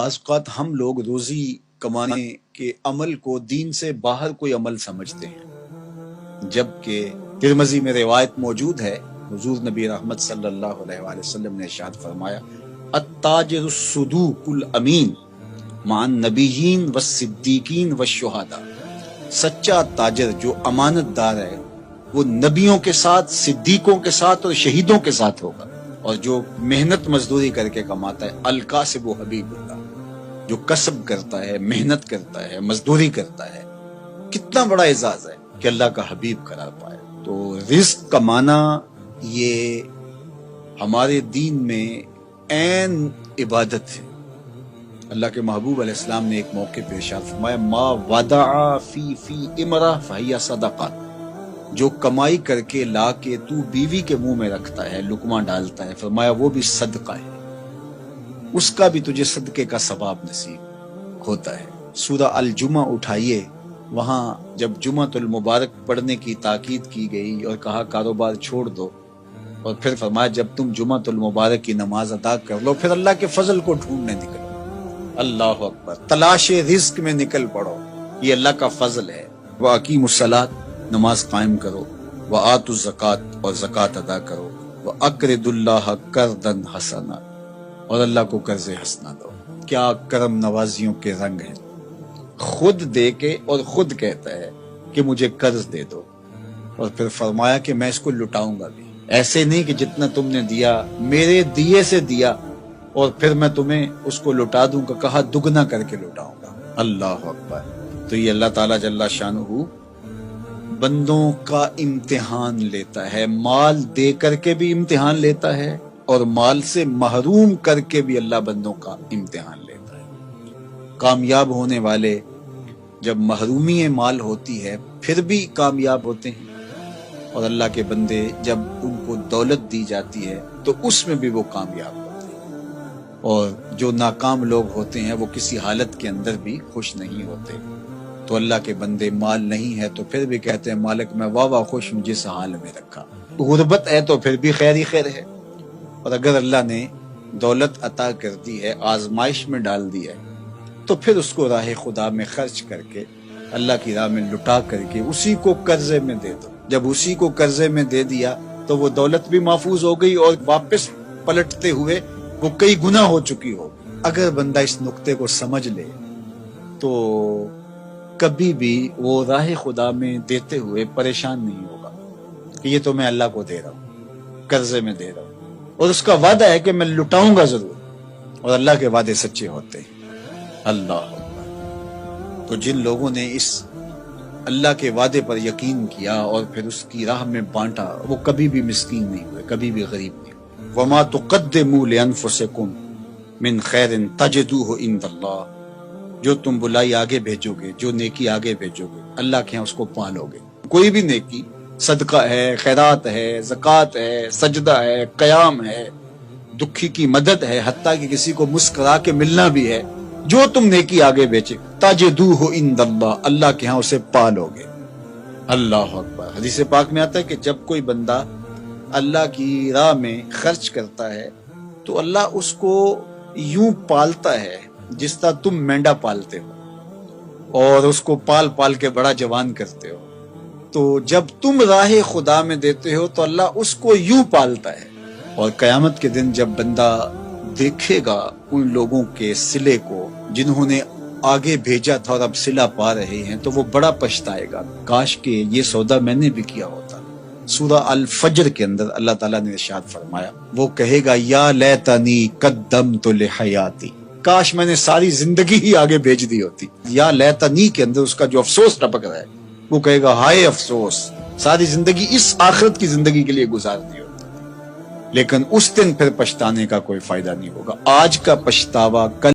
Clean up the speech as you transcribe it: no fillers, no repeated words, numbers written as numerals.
بعض اوقات ہم لوگ روزی کمانے کے عمل کو دین سے باہر کوئی عمل سمجھتے ہیں، جبکہ ترمذی میں روایت موجود ہے، حضور نبی رحمت صلی اللہ علیہ وآلہ وسلم نے ارشاد فرمایا التاجر الصدوق الامین مع النبیین والصدیقین والشہداء، سچا تاجر جو امانت دار ہے وہ نبیوں کے ساتھ، صدیقوں کے ساتھ اور شہیدوں کے ساتھ ہوگا، اور جو محنت مزدوری کر کے کماتا ہے الکاسب و حبیب اللہ، جو کسب کرتا ہے، محنت کرتا ہے، مزدوری کرتا ہے، کتنا بڑا اعزاز ہے کہ اللہ کا حبیب قرار پائے۔ تو رزق کمانا یہ ہمارے دین میں عین عبادت ہے۔ اللہ کے محبوب علیہ السلام نے ایک موقع پہ ارشاد فرمایا ما ودع فی امرہ فہی صدقہ، جو کمائی کر کے لا کے تو بیوی کے منہ میں رکھتا ہے، لقمہ ڈالتا ہے، فرمایا وہ بھی صدقہ ہے، اس کا بھی تجھے صدقے کا ثواب نصیب ہوتا ہے۔ سورہ الجمعہ اٹھائیے، وہاں جب جمعۃ المبارک پڑھنے کی تاکید کی گئی اور کہا کاروبار چھوڑ دو، اور پھر فرمایا جب تم جمعۃ المبارک کی نماز ادا کر لو پھر اللہ کے فضل کو ڈھونڈنے نکلو۔ اللہ اکبر، تلاش رزق میں نکل پڑو، یہ اللہ کا فضل ہے۔ وَأَقِیمُوا الصَّلَاةَ، نماز قائم کرو، وَآتُوا الزَّکَاةَ، اور زکوٰۃ ادا کرو، وَأَقْرِضُوا اللَّهَ قَرْضًا حَسَنًا، اور اللہ کو قرض حسنہ دو۔ کیا کرم نوازیوں کے رنگ ہیں، خود دے کے اور خود کہتا ہے کہ مجھے قرض دے دو، اور پھر فرمایا کہ میں اس کو لٹاؤں گا بھی، ایسے نہیں کہ جتنا تم نے دیا میرے دیے سے دیا اور پھر میں تمہیں اس کو لٹا دوں گا، کہا دگنا کر کے لٹاؤں گا۔ اللہ اکبر۔ تو یہ اللہ تعالیٰ جل شانہ بندوں کا امتحان لیتا ہے، مال دے کر کے بھی امتحان لیتا ہے اور مال سے محروم کر کے بھی اللہ بندوں کا امتحان لیتا ہے۔ کامیاب ہونے والے جب محرومی مال ہوتی ہے پھر بھی کامیاب ہوتے ہیں، اور اللہ کے بندے جب ان کو دولت دی جاتی ہے تو اس میں بھی وہ کامیاب ہوتے ہیں، اور جو ناکام لوگ ہوتے ہیں وہ کسی حالت کے اندر بھی خوش نہیں ہوتے۔ تو اللہ کے بندے مال نہیں ہے تو پھر بھی کہتے ہیں مالک میں واہ واہ خوش ہوں جس حال میں رکھا، غربت ہے تو پھر بھی خیر ہی خیر ہے، اور اگر اللہ نے دولت عطا کر دی ہے، آزمائش میں ڈال دی ہے، تو پھر اس کو راہ خدا میں خرچ کر کے، اللہ کی راہ میں لٹا کر کے اسی کو قرضے میں دے دو۔ جب اسی کو قرضے میں دے دیا تو وہ دولت بھی محفوظ ہو گئی اور واپس پلٹتے ہوئے وہ کئی گنا ہو چکی ہو۔ اگر بندہ اس نقطے کو سمجھ لے تو کبھی بھی وہ راہ خدا میں دیتے ہوئے پریشان نہیں ہوگا کہ یہ تو میں اللہ کو دے رہا ہوں، قرضے میں دے رہا ہوں، اور اس کا وعدہ ہے کہ میں لٹاؤں گا ضرور، اور اللہ کے وعدے سچے ہوتے ہیں۔ اللہ اکبر۔ تو جن لوگوں نے اس اللہ کے وعدے پر یقین کیا اور پھر اس کی راہ میں بانٹا، وہ کبھی بھی مسکین نہیں ہوئے، کبھی بھی غریب نہیں ہوئے۔ وَمَا تُقَدِّمُوا لِأَنفُسِكُم مِّن خَيْرٍ تَجِدُوهُ عِندَ اللَّهِ، جو تم بلائی آگے بھیجو گے، جو نیکی آگے بھیجو گے، اللہ کے ہاں اس کو پالو گے۔ کوئی بھی نیکی، صدقہ ہے، خیرات ہے، زکوٰۃ ہے، سجدہ ہے، قیام ہے، دکھی کی مدد ہے، حتیٰ کہ کسی کو مسکرا کے ملنا بھی ہے، جو تم نیکی آگے بیچے تجدوہ عند اللہ، اللہ کے ہاں اسے پالو گے۔ اللہ اکبر۔ حدیث پاک میں آتا ہے کہ جب کوئی بندہ اللہ کی راہ میں خرچ کرتا ہے تو اللہ اس کو یوں پالتا ہے جس طرح تم مینڈا پالتے ہو اور اس کو پال پال کے بڑا جوان کرتے ہو، تو جب تم راہ خدا میں دیتے ہو تو اللہ اس کو یوں پالتا ہے۔ اور قیامت کے دن جب بندہ دیکھے گا ان لوگوں کے صلے کو جنہوں نے آگے بھیجا تھا اور اب صلہ پا رہے ہیں، تو وہ بڑا پچھتائے گا، کاش کہ یہ سودا میں نے بھی کیا ہوتا۔ سورہ الفجر کے اندر اللہ تعالیٰ نے ارشاد فرمایا، وہ کہے گا یا لیتنی قدمت لحیاتی، کاش میں نے ساری زندگی ہی آگے بھیج دی ہوتی۔ یا لیتنی کے اندر اس کا جو افسوس ٹپک رہا ہے، وہ کہے گا ہائے افسوس، ساری زندگی اس آخرت کی زندگی کے لیے گزار دی ہوتی۔ لیکن اس دن پھر پچھتانے کا کوئی فائدہ نہیں ہوگا۔ آج کا پچھتاوا کل